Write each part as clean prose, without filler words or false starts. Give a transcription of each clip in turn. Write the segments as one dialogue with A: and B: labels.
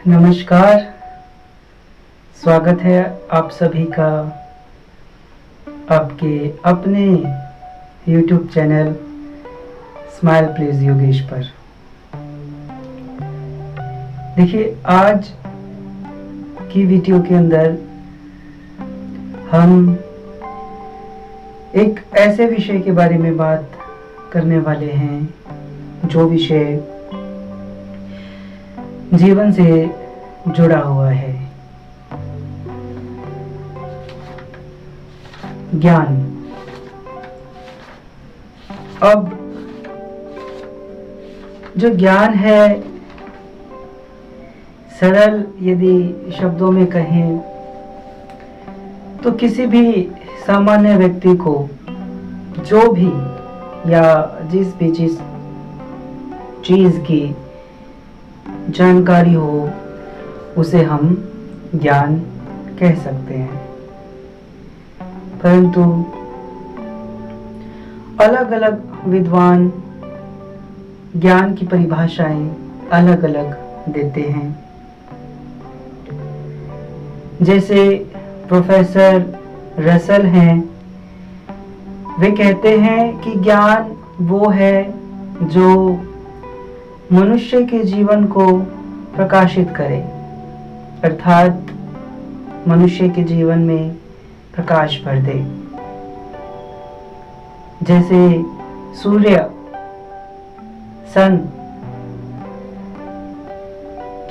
A: नमस्कार। स्वागत है आप सभी का आपके अपने YouTube channel smile please Yogesh पर। देखिए, आज की वीडियो के अंदर हम एक ऐसे विषय के बारे में बात करने वाले हैं जो विषय जीवन से जुड़ा हुआ है। ज्ञान। अब जो ज्ञान है, सरल यदि शब्दों में कहें तो किसी भी सामान्य व्यक्ति को जो भी या जिस भी चीज की जानकारी हो उसे हम ज्ञान कह सकते हैं। परंतु अलग अलग विद्वान ज्ञान की परिभाषाएं अलग अलग देते हैं। जैसे प्रोफेसर रसल हैं, वे कहते हैं कि ज्ञान वो है जो मनुष्य के जीवन को प्रकाशित करे, अर्थात मनुष्य के जीवन में प्रकाश भर दे। जैसे सूर्य, सन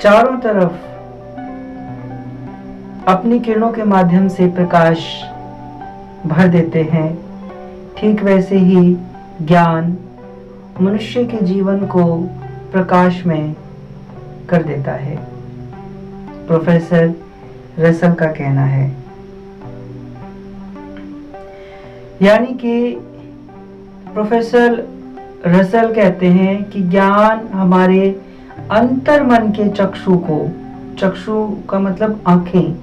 A: चारों तरफ अपनी किरणों के माध्यम से प्रकाश भर देते हैं, ठीक वैसे ही ज्ञान मनुष्य के जीवन को प्रकाश में कर देता है। प्रोफेसर रसल का कहना है। यानी कि प्रोफेसर रसल कहते हैं कि ज्ञान हमारे अंतर्मन के चक्षु का मतलब आंखें,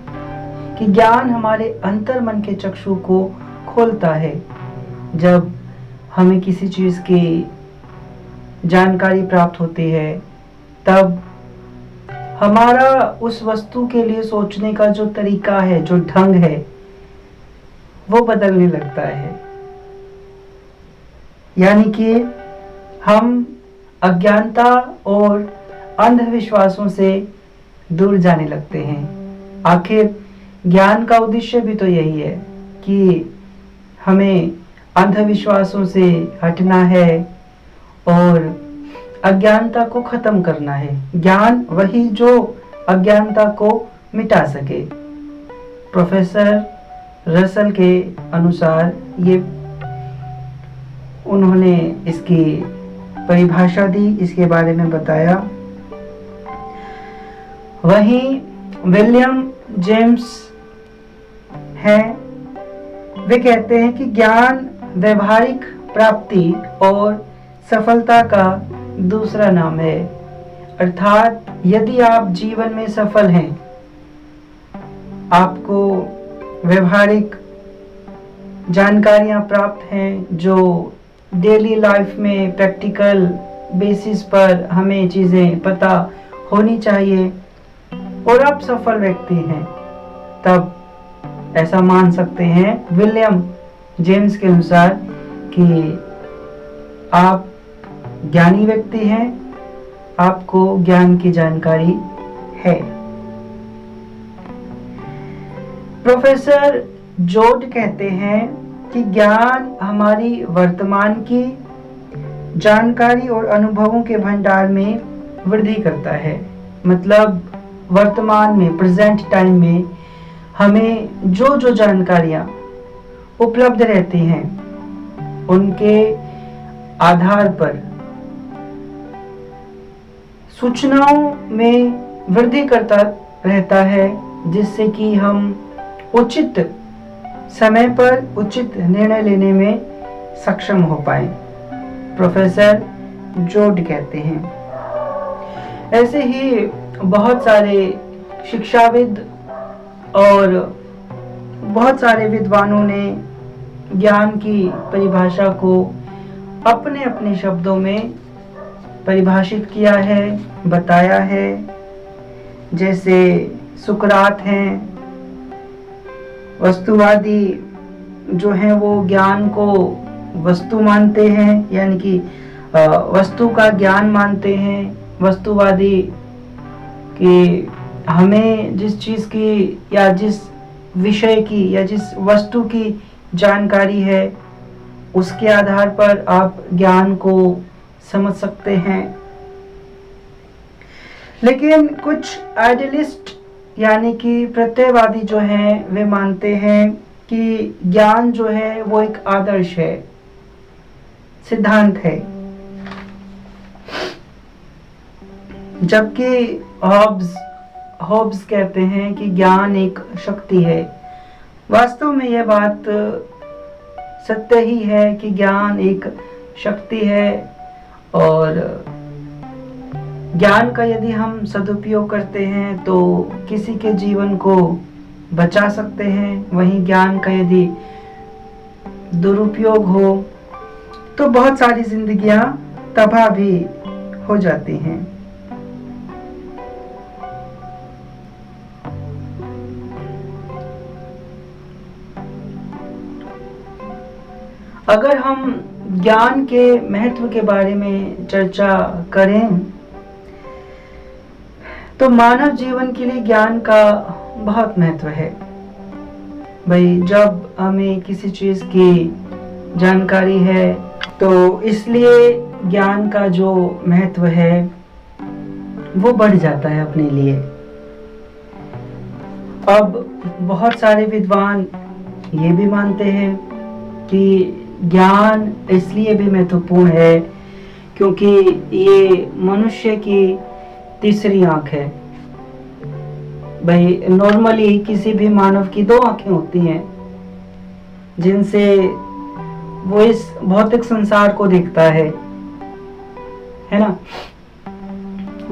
A: कि ज्ञान हमारे अंतर्मन के चक्षु को खोलता है। जब हमें किसी चीज की जानकारी प्राप्त होती है तब हमारा उस वस्तु के लिए सोचने का जो तरीका है, जो ढंग है, वो बदलने लगता है। यानी कि हम अज्ञानता और अंधविश्वासों से दूर जाने लगते हैं। आखिर ज्ञान का उद्देश्य भी तो यही है कि हमें अंधविश्वासों से हटना है और अज्ञानता को खत्म करना है। ज्ञान वही जो अज्ञानता को मिटा सके। प्रोफेसर रसल के अनुसार ये उन्होंने इसकी परिभाषा दी, इसके बारे में बताया। वहीं विलियम जेम्स हैं, वे कहते हैं कि ज्ञान व्यवहारिक प्राप्ति और सफलता का दूसरा नाम है। अर्थात यदि आप जीवन में सफल हैं, आपको व्यवहारिक जानकारियां प्राप्त हैं जो डेली लाइफ में प्रैक्टिकल बेसिस पर हमें चीजें पता होनी चाहिए, और आप सफल व्यक्ति हैं, तब ऐसा मान सकते हैं विलियम जेम्स के अनुसार कि आप ज्ञानी व्यक्ति हैं, आपको ज्ञान की जानकारी है। प्रोफेसर जोड कहते हैं कि ज्ञान हमारी वर्तमान की जानकारी और अनुभवों के भंडार में वृद्धि करता है। मतलब वर्तमान में, प्रेजेंट टाइम में हमें जो जो जानकारियां उपलब्ध रहती हैं उनके आधार पर सूचनाओं में वृद्धि करता रहता है, जिससे कि हम उचित समय पर उचित निर्णय लेने में सक्षम हो पाए, प्रोफेसर जोड कहते हैं। ऐसे ही बहुत सारे शिक्षाविद और बहुत सारे विद्वानों ने ज्ञान की परिभाषा को अपने अपने शब्दों में परिभाषित किया है, बताया है। जैसे सुकरात हैं, वस्तुवादी जो हैं वो ज्ञान को वस्तु मानते हैं, यानी कि वस्तु का ज्ञान मानते हैं। वस्तुवादी कि हमें जिस चीज़ की या जिस विषय की या जिस वस्तु की जानकारी है उसके आधार पर आप ज्ञान को समझ सकते हैं। लेकिन कुछ आइडियलिस्ट यानी कि प्रत्ययवादी जो हैं वे मानते हैं कि ज्ञान जो है वो एक आदर्श है, सिद्धांत है, जबकि हॉब्स कहते हैं कि ज्ञान एक शक्ति है। वास्तव में यह बात सत्य ही है कि ज्ञान एक शक्ति है और ज्ञान का यदि हम सदुपयोग करते हैं तो किसी के जीवन को बचा सकते हैं। वहीं ज्ञान का यदि दुरुपयोग हो तो बहुत सारी जिंदगियां तबाह भी हो जाती हैं। अगर हम ज्ञान के महत्व के बारे में चर्चा करें तो मानव जीवन के लिए ज्ञान का बहुत महत्व है। भाई जब हमें किसी चीज की जानकारी है तो इसलिए ज्ञान का जो महत्व है वो बढ़ जाता है अपने लिए। अब बहुत सारे विद्वान ये भी मानते हैं कि ज्ञान इसलिए भी महत्वपूर्ण है क्योंकि ये मनुष्य की तीसरी आंख है। भाई नॉर्मली किसी भी मानव की दो आंखें होती हैं जिनसे वो इस भौतिक संसार को देखता है ना।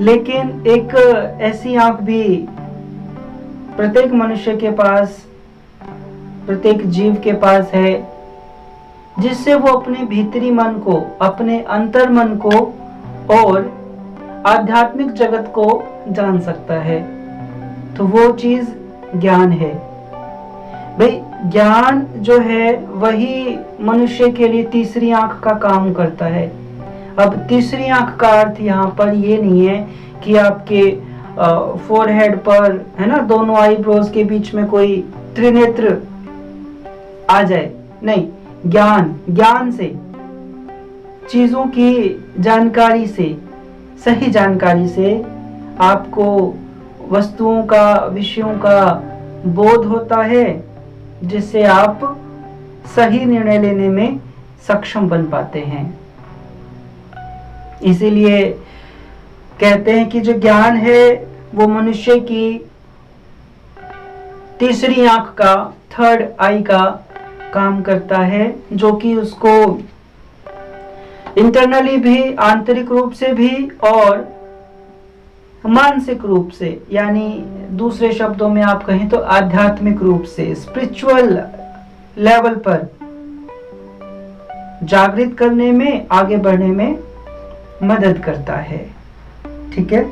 A: लेकिन एक ऐसी आंख भी प्रत्येक मनुष्य के पास, प्रत्येक जीव के पास है जिससे वो अपने भीतरी मन को, अपने अंतर मन को और आध्यात्मिक जगत को जान सकता है। तो वो चीज ज्ञान है। भाई ज्ञान जो है वही मनुष्य के लिए तीसरी आंख का काम करता है। अब तीसरी आंख का अर्थ यहाँ पर ये नहीं है कि आपके फोरहेड पर है ना दोनों आईब्रोज के बीच में कोई त्रिनेत्र आ जाए, नहीं। ज्ञान से, चीजों की जानकारी से, सही जानकारी से आपको वस्तुओं का, विषयों का बोध होता है जिससे आप सही निर्णय लेने में सक्षम बन पाते हैं। इसीलिए कहते हैं कि जो ज्ञान है वो मनुष्य की तीसरी आंख का, थर्ड आई का काम करता है, जो कि उसको इंटरनली भी, आंतरिक रूप से भी और मानसिक रूप से, यानी दूसरे शब्दों में आप कहें तो आध्यात्मिक रूप से, स्पिरिचुअल लेवल पर जागृत करने में, आगे बढ़ने में मदद करता है। ठीक है,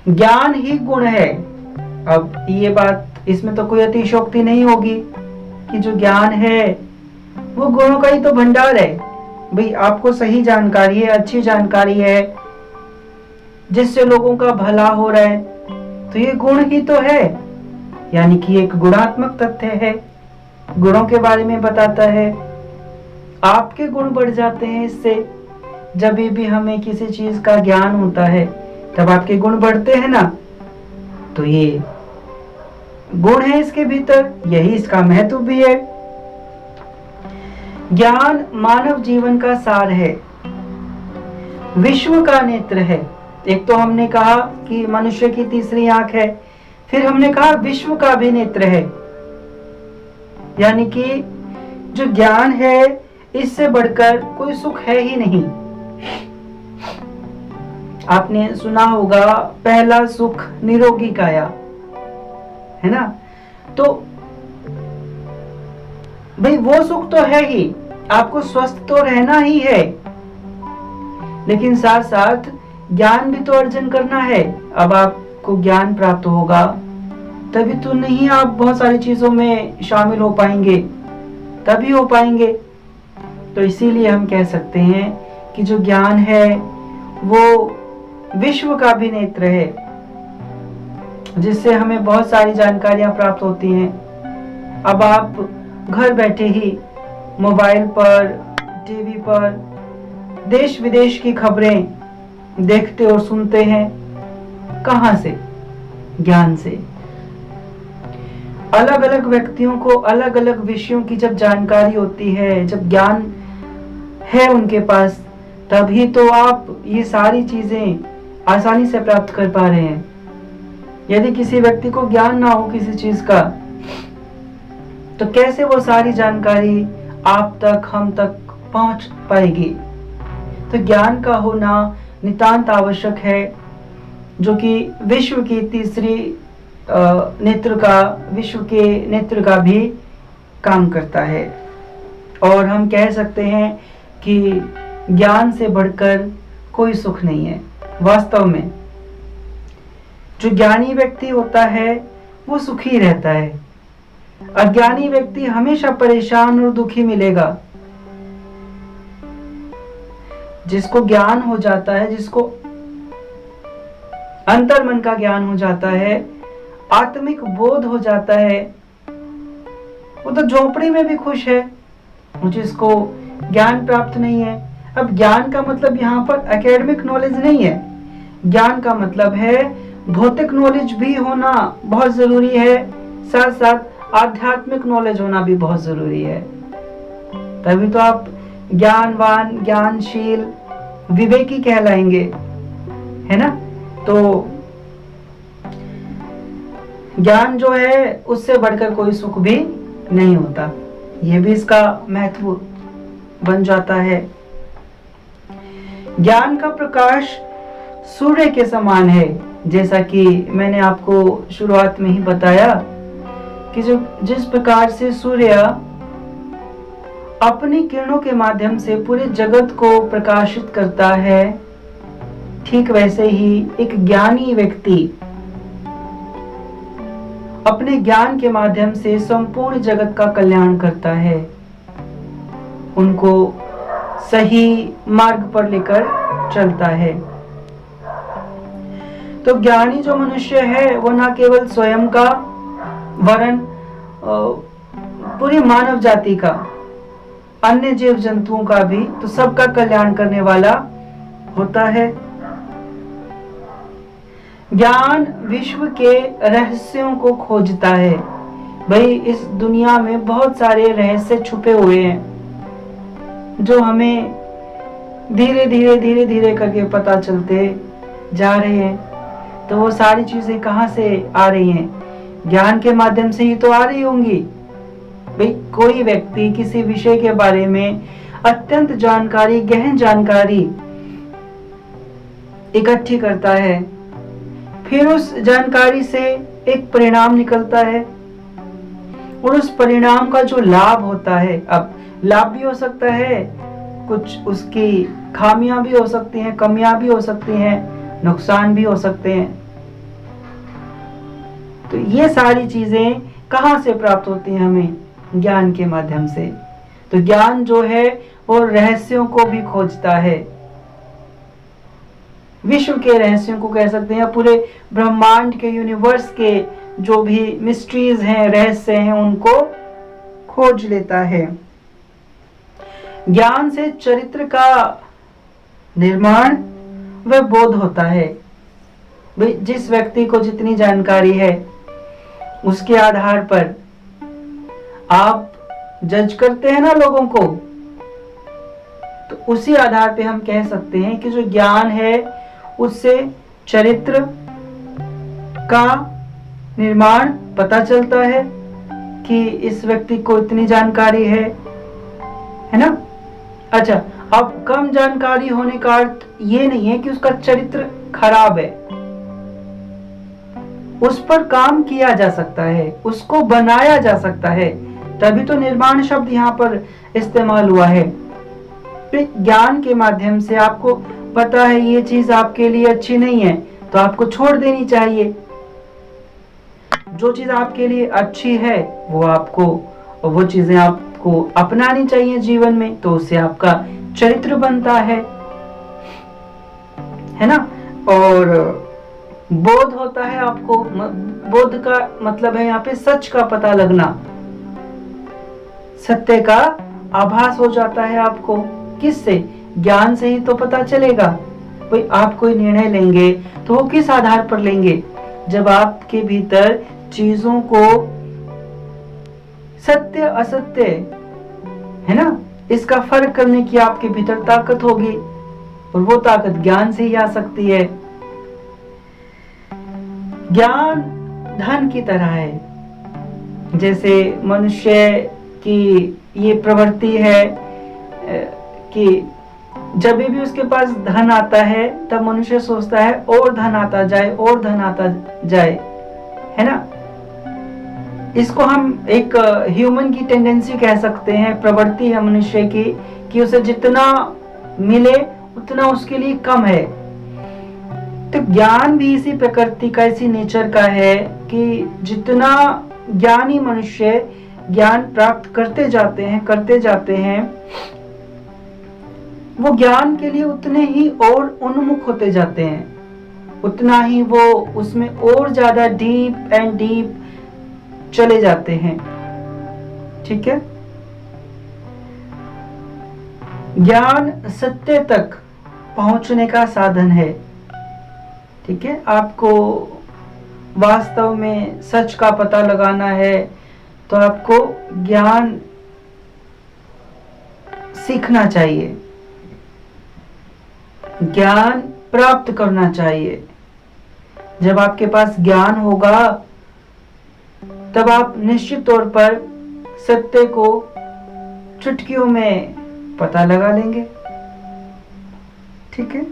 A: ज्ञान ही गुण है। अब ये बात, इसमें तो कोई अतिशयोक्ति नहीं होगी कि जो ज्ञान है वो गुणों का ही तो भंडार है। भाई आपको सही जानकारी है, अच्छी जानकारी है जिससे लोगों का भला हो रहा है, तो ये गुण ही तो है, यानी कि एक गुणात्मक तथ्य है, गुणों के बारे में बताता है। आपके गुण बढ़ जाते हैं इससे। जब भी हमें किसी चीज का ज्ञान होता है तब आपके गुण बढ़ते हैं ना। तो ये गुण है इसके भीतर, यही इसका महत्व भी है। ज्ञान मानव जीवन का सार है, विश्व का नेत्र है। एक तो हमने कहा कि मनुष्य की तीसरी आंख है, फिर हमने कहा विश्व का भी नेत्र है, यानी कि जो ज्ञान है इससे बढ़कर कोई सुख है ही नहीं। आपने सुना होगा पहला सुख निरोगी काया, है ना। तो भाई वो सुख तो है ही, आपको स्वस्थ तो रहना ही है, लेकिन साथ साथ ज्ञान भी तो अर्जन करना है। अब आपको ज्ञान प्राप्त होगा तभी तो नहीं आप बहुत सारी चीजों में शामिल हो पाएंगे, तभी हो पाएंगे। तो इसीलिए हम कह सकते हैं कि जो ज्ञान है वो विश्व का भी नेत्र है, जिससे हमें बहुत सारी जानकारियां प्राप्त होती हैं। अब आप घर बैठे ही मोबाइल पर, टीवी पर देश विदेश की खबरें देखते और सुनते हैं। कहां से? ज्ञान से। अलग अलग व्यक्तियों को अलग अलग विषयों की जब जानकारी होती है, जब ज्ञान है उनके पास, तभी तो आप ये सारी चीजें आसानी से प्राप्त कर पा रहे हैं। यदि किसी व्यक्ति को ज्ञान ना हो किसी चीज का, तो कैसे वो सारी जानकारी आप तक, हम तक पहुंच पाएगी? तो ज्ञान का होना नितांत आवश्यक है, जो कि विश्व की तीसरी नेत्र का, विश्व के नेत्र का भी काम करता है। और हम कह सकते हैं कि ज्ञान से बढ़कर कोई सुख नहीं है। वास्तव में जो ज्ञानी व्यक्ति होता है वो सुखी रहता है। अज्ञानी व्यक्ति हमेशा परेशान और दुखी मिलेगा। जिसको ज्ञान हो जाता है, जिसको अंतर्मन का ज्ञान हो जाता है, आत्मिक बोध हो जाता है, वो तो झोपड़ी में भी खुश है। जिसको ज्ञान प्राप्त नहीं है, अब ज्ञान का मतलब यहाँ पर एकेडमिक नॉलेज नहीं है। ज्ञान का मतलब है भौतिक नॉलेज भी होना बहुत जरूरी है, साथ साथ आध्यात्मिक नॉलेज होना भी बहुत जरूरी है। तभी तो आप ज्ञानवान, ज्ञानशील, विवेकी कहलाएंगे, है ना? तो ज्ञान जो है उससे बढ़कर कोई सुख भी नहीं होता। यह भी इसका महत्व बन जाता है। ज्ञान का प्रकाश सूर्य के समान है, जैसा कि मैंने आपको शुरुआत में ही बताया कि जिस प्रकार से सूर्य अपनी किरणों के माध्यम से पूरे जगत को प्रकाशित करता है, ठीक वैसे ही एक ज्ञानी व्यक्ति अपने ज्ञान के माध्यम से संपूर्ण जगत का कल्याण करता है, उनको सही मार्ग पर लेकर चलता है। तो ज्ञानी जो मनुष्य है वो न केवल स्वयं का, वरन पूरी मानव जाति का, अन्य जीव जंतुओं का भी, तो सबका कल्याण करने वाला होता है। ज्ञान विश्व के रहस्यों को खोजता है। भाई इस दुनिया में बहुत सारे रहस्य छुपे हुए हैं, जो हमें धीरे धीरे करके पता चलते जा रहे हैं। तो वो सारी चीजें कहाँ से आ रही हैं? ज्ञान के माध्यम से ही तो आ रही होंगी। भाई कोई व्यक्ति किसी विषय के बारे में अत्यंत जानकारी, गहन जानकारी इकट्ठी करता है, फिर उस जानकारी से एक परिणाम निकलता है, और उस परिणाम का जो लाभ होता है, अब लाभ भी हो सकता है, कुछ उसकी खामियां भी हो सकती हैं, कमियां भी हो सकती हैं, नुकसान भी हो सकते हैं। तो ये सारी चीजें कहां से प्राप्त होती हैं? हमें ज्ञान के माध्यम से। तो ज्ञान जो है वो रहस्यों को भी खोजता है, विश्व के रहस्यों को कह सकते हैं, पूरे ब्रह्मांड के, यूनिवर्स के जो भी मिस्ट्रीज हैं, रहस्य हैं, उनको खोज लेता है। ज्ञान से चरित्र का निर्माण व बोध होता है। जिस व्यक्ति को जितनी जानकारी है उसके आधार पर आप जज करते हैं ना लोगों को, तो उसी आधार पे हम कह सकते हैं कि जो ज्ञान है उससे चरित्र का निर्माण पता चलता है कि इस व्यक्ति को इतनी जानकारी है ना? अच्छा, अब कम जानकारी होने का अर्थ ये नहीं है कि उसका चरित्र खराब है। उस पर काम किया जा सकता है, उसको बनाया जा सकता है, तभी तो निर्माण शब्द यहाँ पर इस्तेमाल हुआ है। ज्ञान के माध्यम से आपको पता है ये चीज आपके लिए अच्छी नहीं है तो आपको छोड़ देनी चाहिए। जो चीज आपके लिए अच्छी है वो चीजें आपको अपनानी चाहिए जीवन में, तो उससे आपका चरित्र बनता है ना। और बोध होता है आपको, बोध का मतलब है यहाँ पे सच का पता लगना, सत्य का आभास हो जाता है आपको। किससे? ज्ञान से ही तो पता चलेगा। भाई आप कोई निर्णय लेंगे तो वो किस आधार पर लेंगे? जब आपके भीतर चीजों को सत्य असत्य है ना, इसका फर्क करने की आपके भीतर ताकत होगी, और वो ताकत ज्ञान से ही आ सकती है। ज्ञान धन की तरह है। जैसे मनुष्य की ये प्रवृत्ति है कि जब भी उसके पास धन आता है तब मनुष्य सोचता है और धन आता जाए और धन आता जाए, है ना। इसको हम एक ह्यूमन की टेंडेंसी कह सकते हैं, प्रवृत्ति है मनुष्य की कि उसे जितना मिले उतना उसके लिए कम है। तो ज्ञान भी इसी प्रकृति का, इसी नेचर का है कि जितना ज्ञानी मनुष्य ज्ञान प्राप्त करते जाते हैं वो ज्ञान के लिए उतने ही और उन्मुख होते जाते हैं, उतना ही वो उसमें और ज्यादा डीप एंड डीप चले जाते हैं। ठीक है। ज्ञान सत्य तक पहुंचने का साधन है। ठीक है। आपको वास्तव में सच का पता लगाना है तो आपको ज्ञान सीखना चाहिए, ज्ञान प्राप्त करना चाहिए। जब आपके पास ज्ञान होगा तब आप निश्चित तौर पर सत्य को चुटकियों में पता लगा लेंगे। ठीक है।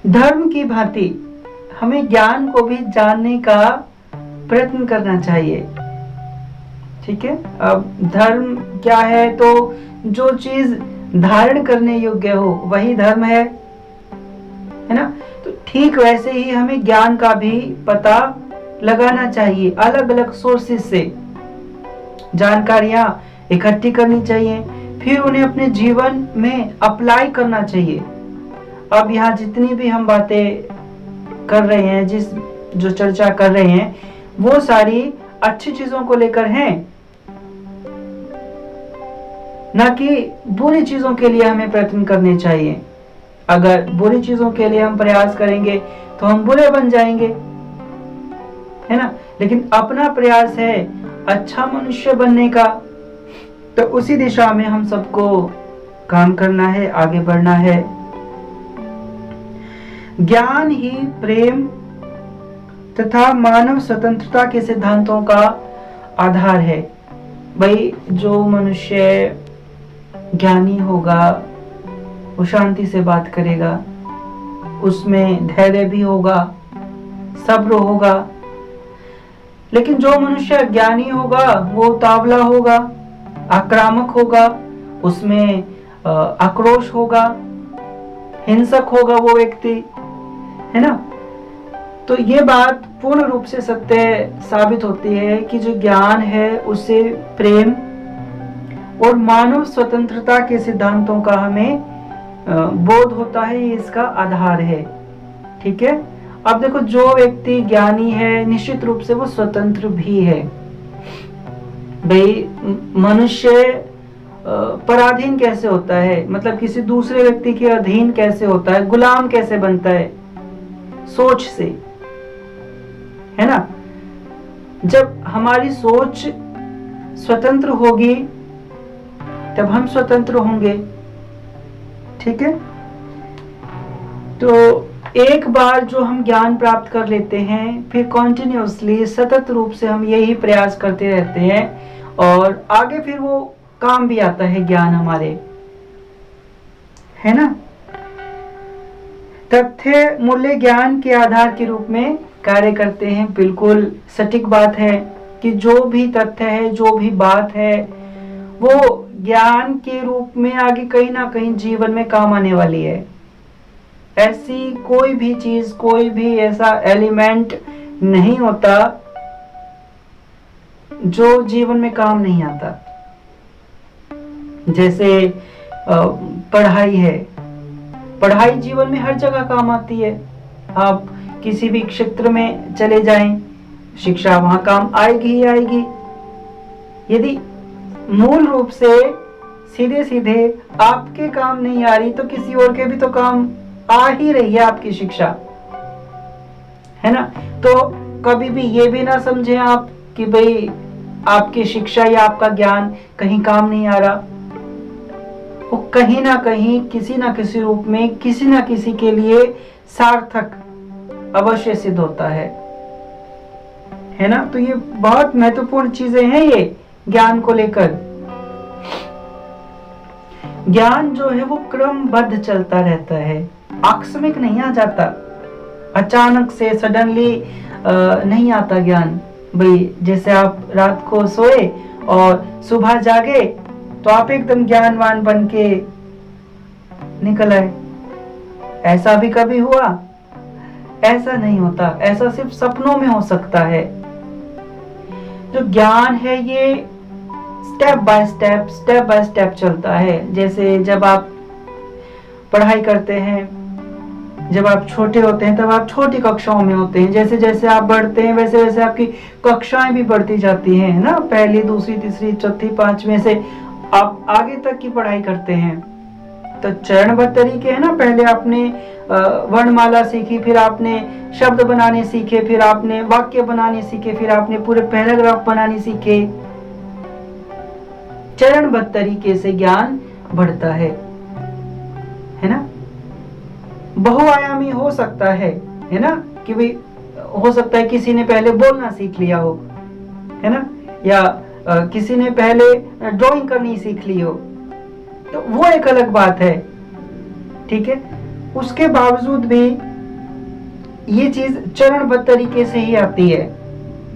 A: धर्म की भांति हमें ज्ञान को भी जानने का प्रयत्न करना चाहिए। ठीक है। अब धर्म क्या है? तो जो चीज धारण करने योग्य हो वही धर्म है ना। तो ठीक वैसे ही हमें ज्ञान का भी पता लगाना चाहिए। अलग अलग सोर्सेस से जानकारियां इकट्ठी करनी चाहिए, फिर उन्हें अपने जीवन में अप्लाई करना चाहिए। अब यहाँ जितनी भी हम बातें कर रहे हैं, जो चर्चा कर रहे हैं, वो सारी अच्छी चीजों को लेकर हैं, ना कि बुरी चीजों के लिए हमें प्रयत्न करने चाहिए। अगर बुरी चीजों के लिए हम प्रयास करेंगे तो हम बुरे बन जाएंगे, है ना। लेकिन अपना प्रयास है अच्छा मनुष्य बनने का, तो उसी दिशा में हम सबको काम करना है, आगे बढ़ना है। ज्ञान ही प्रेम तथा मानव स्वतंत्रता के सिद्धांतों का आधार है। भाई जो मनुष्य ज्ञानी होगा वो शांति से बात करेगा, उसमें धैर्य भी होगा, सब्र होगा। लेकिन जो मनुष्य ज्ञानी होगा वो उतावला होगा, आक्रामक होगा, उसमें आक्रोश होगा, हिंसक होगा वो व्यक्ति, है ना। तो ये बात पूर्ण रूप से सत्य साबित होती है कि जो ज्ञान है उसे प्रेम और मानव स्वतंत्रता के सिद्धांतों का हमें बोध होता है, ये इसका आधार है। ठीक है। अब देखो जो व्यक्ति ज्ञानी है निश्चित रूप से वो स्वतंत्र भी है। भाई मनुष्य पराधीन कैसे होता है, मतलब किसी दूसरे व्यक्ति के अधीन कैसे होता है, गुलाम कैसे बनता है? सोच से, है ना। जब हमारी सोच स्वतंत्र होगी तब हम स्वतंत्र होंगे। ठीक है। तो एक बार जो हम ज्ञान प्राप्त कर लेते हैं फिर कॉन्टिन्यूसली सतत रूप से हम यही प्रयास करते रहते हैं और आगे फिर वो काम भी आता है ज्ञान हमारे, है ना। तथ्य मूल्य ज्ञान के आधार के रूप में कार्य करते हैं। बिल्कुल सटीक बात है कि जो भी तथ्य है, जो भी बात है, वो ज्ञान के रूप में आगे कहीं ना कहीं जीवन में काम आने वाली है। ऐसी कोई भी चीज, कोई भी ऐसा एलिमेंट नहीं होता जो जीवन में काम नहीं आता। जैसे पढ़ाई है, पढ़ाई जीवन में हर जगह काम आती है। आप किसी भी क्षेत्र में चले जाएं, शिक्षा वहां काम आएगी ही आएगी। यदि मूल रूप से सीधे सीधे आपके काम नहीं आ रही तो किसी और के भी तो काम आ ही रही है आपकी शिक्षा, है ना। तो कभी भी ये भी ना समझे आप कि भाई आपकी शिक्षा या आपका ज्ञान कहीं काम नहीं आ रहा। वो कहीं ना कहीं किसी ना किसी रूप में किसी ना किसी के लिए सार्थक अवश्य सिद्ध होता है ना। तो ये बहुत महत्वपूर्ण चीजें हैं ये ज्ञान को लेकर। ज्ञान जो है वो क्रमबद्ध चलता रहता है, आकस्मिक नहीं आ जाता, अचानक से सडनली नहीं आता ज्ञान। भाई जैसे आप रात को सोए और सुबह जागे तो आप एकदम ज्ञानवान बन के निकल आए, ऐसा भी कभी हुआ? ऐसा नहीं होता, ऐसा सिर्फ सपनों में हो सकता है। जो ज्ञान है ये स्टेप बाय स्टेप चलता है। जैसे जब आप पढ़ाई करते हैं, जब आप छोटे होते हैं तब आप छोटी कक्षाओं में होते हैं। जैसे जैसे आप बढ़ते हैं वैसे वैसे आपकी कक्षाएं भी बढ़ती जाती हैं ना, पहली, दूसरी, तीसरी, चौथी, पांचवी से आप आगे तक की पढ़ाई करते हैं। तो चरणबद्ध तरीके है ना, पहले आपने वर्णमाला सीखी, फिर आपने शब्द बनाने सीखे, फिर आपने वाक्य बनाने सीखे, फिर आपने पूरे पैराग्राफ बनाने सीखे। चरणबद्ध तरीके से ज्ञान बढ़ता है ना। बहुआयामी हो सकता है ना, कि भाई हो सकता है किसी ने पहले बोलना सीख लिया हो, है ना, या किसी ने पहले ड्राइंग करनी सीख ली हो, तो वो एक अलग बात है, ठीक है। उसके बावजूद भी ये चीज चरणबद्ध तरीके से ही आती है।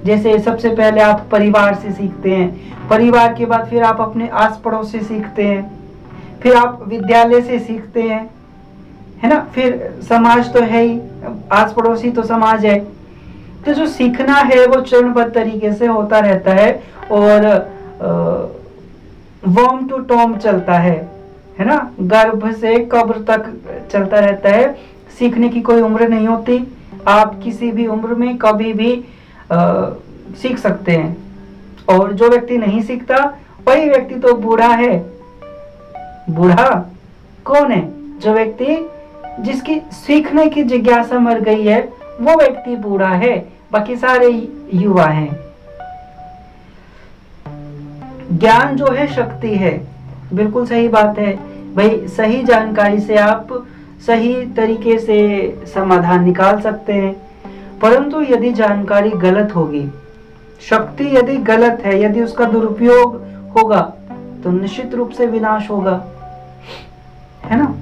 A: जैसे सबसे पहले आप परिवार से सीखते हैं, परिवार के बाद फिर आप अपने आस पड़ोस से सीखते हैं, फिर आप विद्यालय से सीखते हैं, है ना, फिर समाज तो है ही, आस पड़ोस ही तो समाज है। तो जो सीखना है वो चरणबद्ध तरीके से होता रहता है और वर्म टू टॉम चलता है ना, गर्भ से कब्र तक चलता रहता है। सीखने की कोई उम्र नहीं होती, आप किसी भी उम्र में कभी भी सीख सकते हैं। और जो व्यक्ति नहीं सीखता वही व्यक्ति तो बूढ़ा है। बूढ़ा कौन है? जो व्यक्ति जिसकी सीखने की जिज्ञासा मर गई है वो व्यक्ति बूढ़ा है, बाकी सारे युवा हैं। ज्ञान जो है शक्ति है, बिल्कुल सही बात है भाई। सही जानकारी से आप सही तरीके से समाधान निकाल सकते हैं, परंतु यदि जानकारी गलत होगी, शक्ति यदि गलत है, यदि उसका दुरुपयोग होगा तो निश्चित रूप से विनाश होगा, है ना।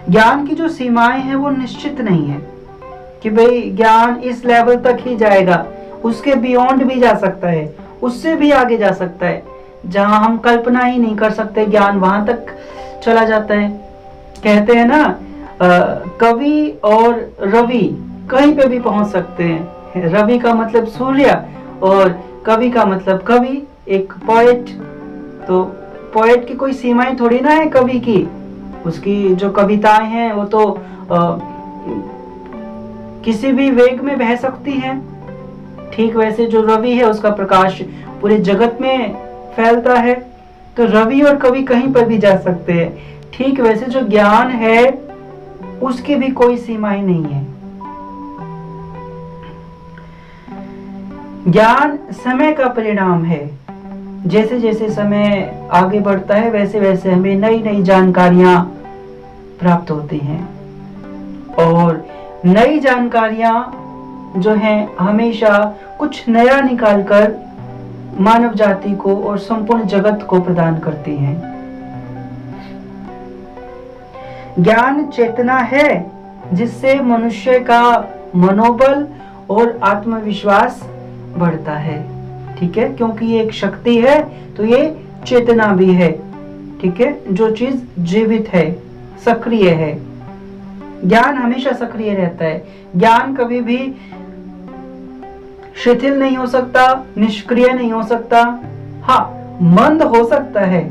A: ज्ञान की जो सीमाएं हैं वो निश्चित नहीं है कि भाई ज्ञान इस लेवल तक ही जाएगा, उसके बियॉन्ड भी जा सकता है, उससे भी आगे जा सकता है। जहां हम कल्पना ही नहीं कर सकते ज्ञान वहां तक चला जाता है। कहते हैं ना, कवि और रवि कहीं पे भी पहुंच सकते हैं। रवि का मतलब सूर्य और कवि का मतलब कवि, एक पोएट। तो पोएट की कोई सीमाएं थोड़ी ना है कवि की, उसकी जो कविताएं हैं वो तो किसी भी वेग में बह सकती हैं। ठीक वैसे जो रवि है उसका प्रकाश पूरे जगत में फैलता है, तो रवि और कवि कहीं पर भी जा सकते हैं। ठीक वैसे जो ज्ञान है उसकी भी कोई सीमाएं नहीं है। ज्ञान समय का परिणाम है। जैसे जैसे समय आगे बढ़ता है वैसे वैसे हमें नई नई जानकारियां प्राप्त होती हैं, और नई जानकारियां जो हैं हमेशा कुछ नया निकालकर मानव जाति को और संपूर्ण जगत को प्रदान करती हैं। ज्ञान चेतना है जिससे मनुष्य का मनोबल और आत्मविश्वास बढ़ता है। ठीक है, क्योंकि ये एक शक्ति है तो ये चेतना भी है, ठीक है, जो चीज जीवित है, सक्रिय है। ज्ञान हमेशा सक्रिय रहता है। ज्ञान कभी भी शिथिल नहीं हो सकता, निष्क्रिय नहीं हो सकता। हाँ, मंद हो सकता है,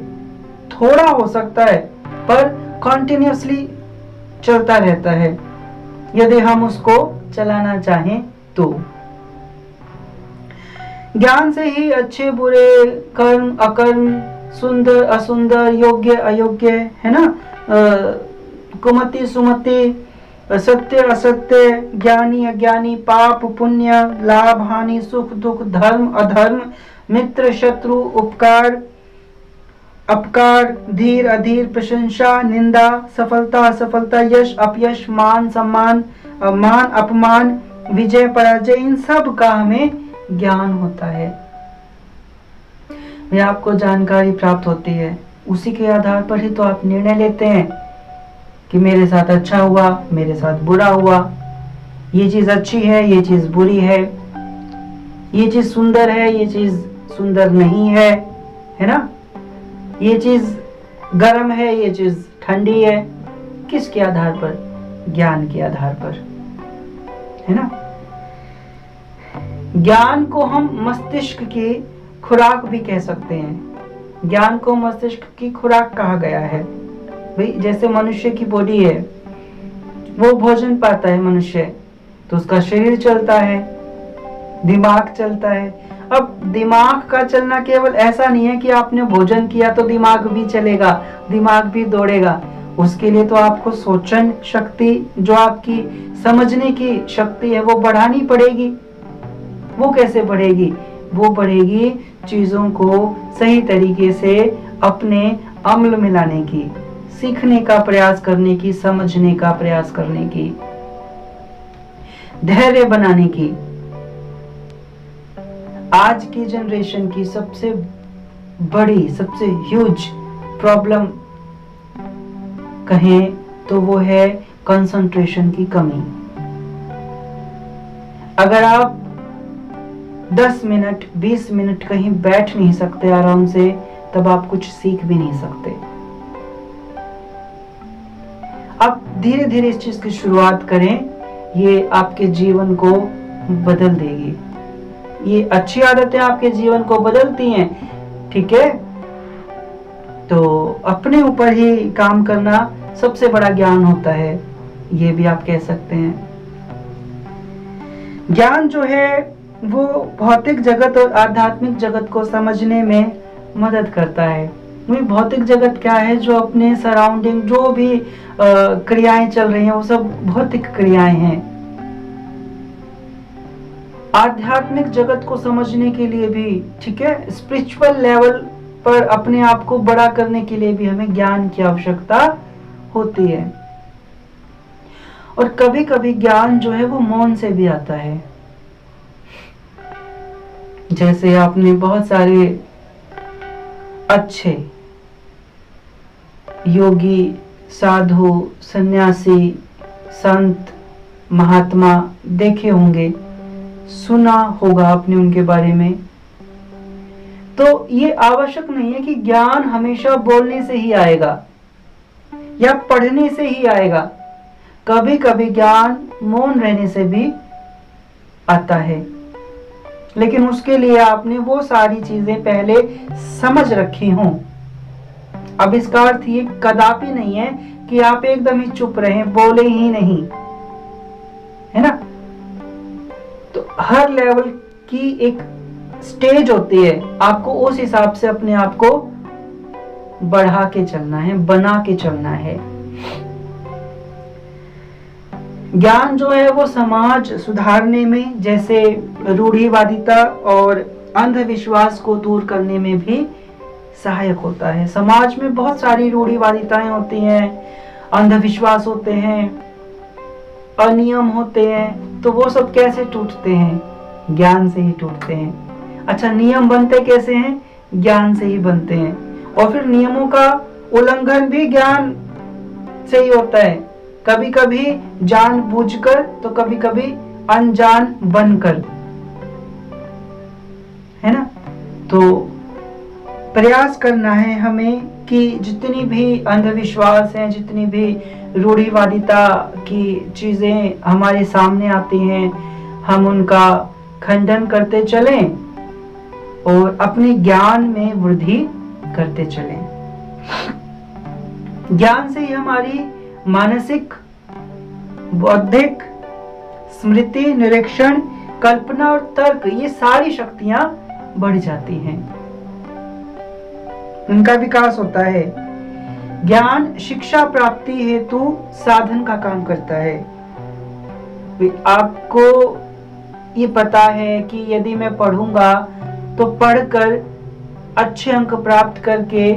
A: थोड़ा हो सकता है, पर कॉन्टिन्यूसली चलता रहता है यदि हम उसको चलाना चाहें तो। ज्ञान से ही अच्छे बुरे, कर्म अकर्म, सुंदर असुंदर, योग्य अयोग्य, है ना, कुमति सुमति, सत्य असत्य, ज्ञानी अज्ञानी, पाप पुण्य, लाभ हानि, सुख दुख, धर्म अधर्म, मित्र शत्रु, उपकार अपकार, धीर अधीर, प्रशंसा निंदा, सफलता असफलता, यश अपयश, मान सम्मान, मान अपमान, विजय पराजय, इन सब का हमें ज्ञान होता है। आपको जानकारी प्राप्त होती है, उसी के आधार पर ही तो आप निर्णय लेते हैं कि मेरे साथ अच्छा हुआ, मेरे साथ बुरा हुआ, ये चीज अच्छी है, ये चीज बुरी है, ये चीज सुंदर है, ये चीज सुंदर नहीं है ना, ये चीज गर्म है, ये चीज ठंडी है। किसके आधार पर? ज्ञान के आधार पर, है ना। ज्ञान को हम मस्तिष्क की खुराक भी कह सकते हैं। ज्ञान को मस्तिष्क की खुराक कहा गया है। भाई जैसे मनुष्य की बॉडी है, वो भोजन पाता है मनुष्य, तो उसका शरीर चलता है, दिमाग चलता है। अब दिमाग का चलना केवल ऐसा नहीं है कि आपने भोजन किया तो दिमाग भी चलेगा, दिमाग भी दौड़ेगा। उसके लिए तो आपको सोचन शक्ति, जो आपकी समझने की शक्ति है, वो बढ़ानी पड़ेगी। वो कैसे बढ़ेगी? वो बढ़ेगी चीजों को सही तरीके से अपने अमल में लाने की, सीखने का प्रयास करने की, समझने का प्रयास करने की, धैर्य बनाने की। आज की जनरेशन की सबसे बड़ी, सबसे ह्यूज प्रॉब्लम कहें तो वो है कंसंट्रेशन की कमी। अगर आप 10 मिनट 20 मिनट कहीं बैठ नहीं सकते आराम से, तब आप कुछ सीख भी नहीं सकते। आप धीरे धीरे इस चीज की शुरुआत करें, ये आपके जीवन को बदल देगी। ये अच्छी आदतें आपके जीवन को बदलती हैं, ठीक है। तो अपने ऊपर ही काम करना सबसे बड़ा ज्ञान होता है, ये भी आप कह सकते हैं। ज्ञान जो है वो भौतिक जगत और आध्यात्मिक जगत को समझने में मदद करता है। भौतिक जगत क्या है? जो अपने सराउंडिंग जो भी क्रियाएं चल रही हैं, वो सब भौतिक क्रियाएं हैं। आध्यात्मिक जगत को समझने के लिए भी, ठीक है, स्पिरिचुअल लेवल पर अपने आप को बड़ा करने के लिए भी हमें ज्ञान की आवश्यकता होती है। और कभी कभी ज्ञान जो है वो मौन से भी आता है। जैसे आपने बहुत सारे अच्छे योगी, साधु, सन्यासी, संत, महात्मा देखे होंगे, सुना होगा आपने उनके बारे में। तो ये आवश्यक नहीं है कि ज्ञान हमेशा बोलने से ही आएगा या पढ़ने से ही आएगा। कभी कभी ज्ञान मौन रहने से भी आता है, लेकिन उसके लिए आपने वो सारी चीजें पहले समझ रखी हों। अब इसका अर्थ ये कदापि नहीं है कि आप एकदम ही चुप रहें, बोले ही नहीं, है ना। तो हर लेवल की एक स्टेज होती है, आपको उस हिसाब से अपने आप को बढ़ा के चलना है, बना के चलना है। ज्ञान जो है वो समाज सुधारने में, जैसे रूढ़िवादिता और अंधविश्वास को दूर करने में भी सहायक होता है। समाज में बहुत सारी रूढ़िवादिताएं होती हैं, अंधविश्वास होते हैं, अनियम होते हैं, तो वो सब कैसे टूटते हैं? ज्ञान से ही टूटते हैं। अच्छा, नियम बनते कैसे हैं? ज्ञान से ही बनते हैं। और फिर नियमों का उल्लंघन भी ज्ञान से ही होता है, कभी कभी जानबूझकर तो कभी कभी अनजान बनकर, है ना। तो प्रयास करना है हमें कि जितनी भी अंधविश्वास हैं, जितनी भी रूढ़िवादिता की चीज़ें हमारे सामने आती हैं, हम उनका खंडन करते चलें और अपने ज्ञान में वृद्धि करते चलें। ज्ञान से ही हमारी मानसिक, बौद्धिक, स्मृति, निरीक्षण, कल्पना और तर्क, ये सारी शक्तियां बढ़ जाती हैं, उनका विकास होता है। ज्ञान शिक्षा प्राप्ति हेतु साधन का काम करता है। आपको ये पता है कि यदि मैं पढ़ूंगा तो पढ़कर अच्छे अंक प्राप्त करके,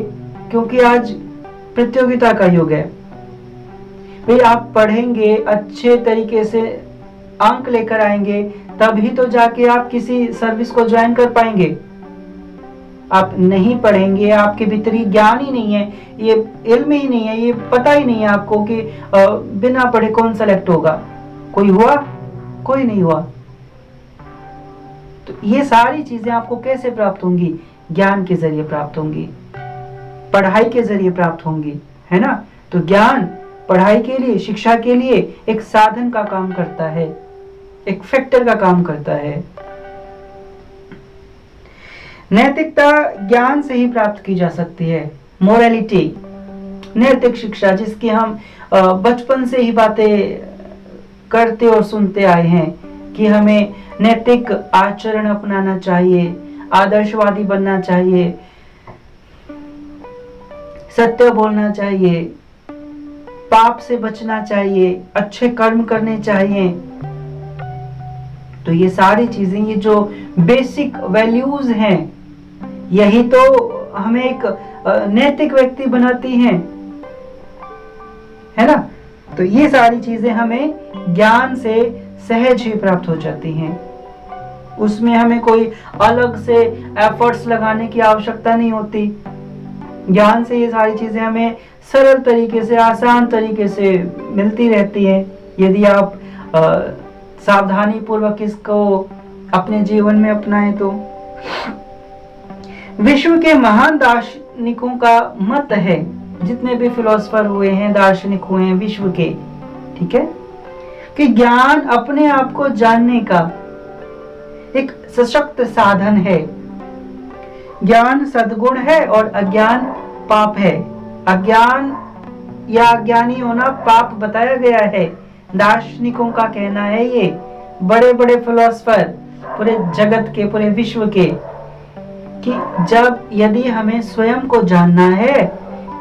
A: क्योंकि आज प्रतियोगिता का युग है, भाई आप पढ़ेंगे, अच्छे तरीके से अंक लेकर आएंगे, तभी तो जाके आप किसी सर्विस को ज्वाइन कर पाएंगे। आप नहीं पढ़ेंगे, आपके भीतर ये ज्ञान ही नहीं है, ये इल्म ही नहीं है, ये पता ही नहीं है आपको कि बिना पढ़े कौन सेलेक्ट होगा। कोई हुआ? कोई नहीं हुआ। तो ये सारी चीजें आपको कैसे प्राप्त होंगी? ज्ञान के जरिए प्राप्त होंगी, पढ़ाई के जरिए प्राप्त होंगी, है ना। तो ज्ञान पढ़ाई के लिए, शिक्षा के लिए एक साधन का काम करता है, एक फैक्टर का काम करता है। नैतिकता ज्ञान से ही प्राप्त की जा सकती है। मोरालिटी, नैतिक शिक्षा, जिसकी हम बचपन से ही बातें करते और सुनते आए हैं कि हमें नैतिक आचरण अपनाना चाहिए, आदर्शवादी बनना चाहिए, सत्य बोलना चाहिए, पाप से बचना चाहिए, अच्छे कर्म करने चाहिए। तो ये सारी चीजें, ये जो बेसिक वैल्यूज हैं, यही तो हमें एक नैतिक व्यक्ति बनाती हैं, है ना। तो ये सारी चीजें हमें ज्ञान से सहज ही प्राप्त हो जाती हैं। उसमें हमें कोई अलग से एफर्ट्स लगाने की आवश्यकता नहीं होती। ज्ञान से ये सारी चीजें हमें सरल तरीके से, आसान तरीके से मिलती रहती हैं, यदि आप सावधानी पूर्वक इसको अपने जीवन में अपनाएं तो। विश्व के महान दार्शनिकों का मत है, जितने भी फिलोसफर हुए हैं, दार्शनिक हुए हैं विश्व के, ठीक है, कि ज्ञान अपने आप को जानने का एक सशक्त साधन है। ज्ञान सद्गुण है और अज्ञान पाप है। अज्ञान या अज्ञानी होना पाप बताया गया है, दार्शनिकों का कहना है। ये बड़े बड़े फिलोसफर पूरे जगत के, पूरे विश्व के, कि जब यदि हमें स्वयं को जानना है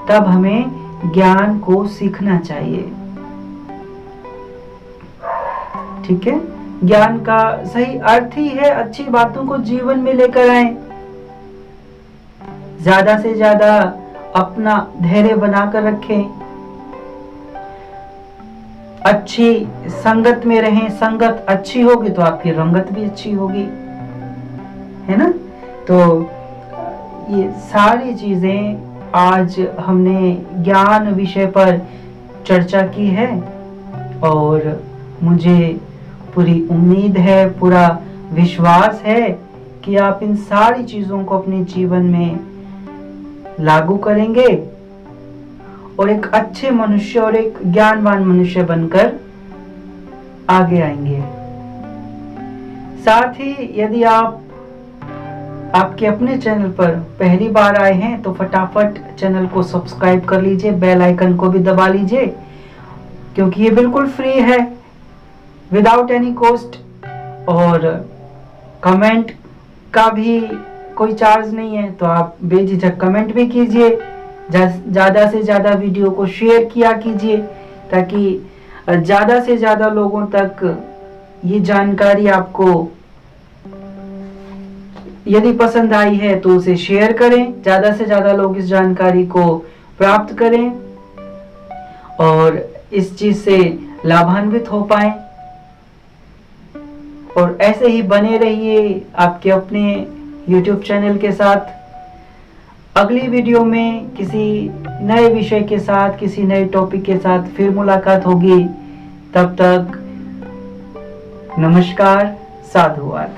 A: तब हमें ज्ञान को सीखना चाहिए, ठीक है। ज्ञान का सही अर्थ ही है अच्छी बातों को जीवन में लेकर आए, ज्यादा से ज्यादा अपना धैर्य बनाकर रखें, अच्छी संगत में रहें। संगत अच्छी होगी तो आपकी रंगत भी अच्छी होगी, है ना। तो ये सारी चीजें आज हमने ज्ञान विषय पर चर्चा की है और मुझे पूरी उम्मीद है, पूरा विश्वास है कि आप इन सारी चीजों को अपने जीवन में लागू करेंगे और एक अच्छे मनुष्य और एक ज्ञानवान मनुष्य बनकर आगे आएंगे। साथ ही यदि आप आपके अपने चैनल पर पहली बार आए हैं तो फटाफट चैनल को सब्सक्राइब कर लीजिए, बेल आइकन को भी दबा लीजिए, क्योंकि ये बिल्कुल फ्री है, विदाउट एनी कॉस्ट, और कमेंट का भी कोई चार्ज नहीं है। तो आप बेझिझक कमेंट भी कीजिए, ज़्यादा से ज़्यादा वीडियो को शेयर किया कीजिए, ताकि ज़्यादा से ज़्यादा लोगों तक ये जानकारी आपको यदि पसंद आई है तो उसे शेयर करें, ज़्यादा से ज़्यादा लोग इस जानकारी को प्राप्त करें और इस चीज़ से लाभान्वित हो पाएं। और ऐसे ही बने रहिए आपके अपने YouTube चैनल के साथ। अगली वीडियो में किसी नए विषय के साथ, किसी नए टॉपिक के साथ फिर मुलाकात होगी। तब तक नमस्कार, साधुवाद।